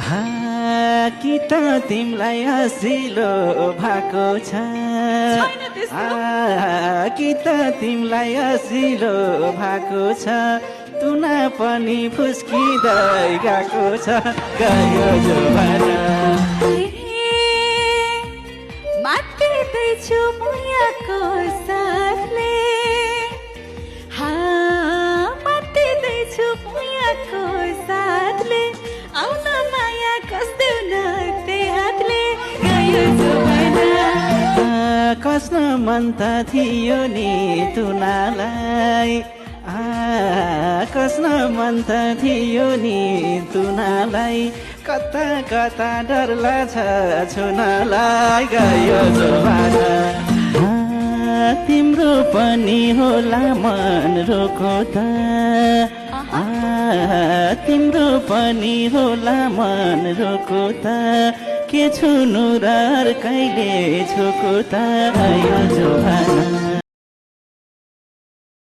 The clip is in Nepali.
हा कि त तिमीलाई हसिलो भएको छ छैन त्यस्तो। कि त तिमीलाई हसिलो भएको छ तुना पनि फुस्किँदै गएको छ गयो जमाना मात्तिँदैछु मुयाको साथले मात्तिँदैछु मुयाको साथले आउन माया कस्देऊ न त्यही हातले गयो जमाना कस्न मन त थियो नि तुनालाई कस्न मन त थियो नि तुनालाई कता कता डर लाग्छ छुनलाई गयो जमाना तिम्रो पनि होला मन रोको त तिम्रो पनि होला मन रोको त के छुनु र कहिले छोको त यो जमाना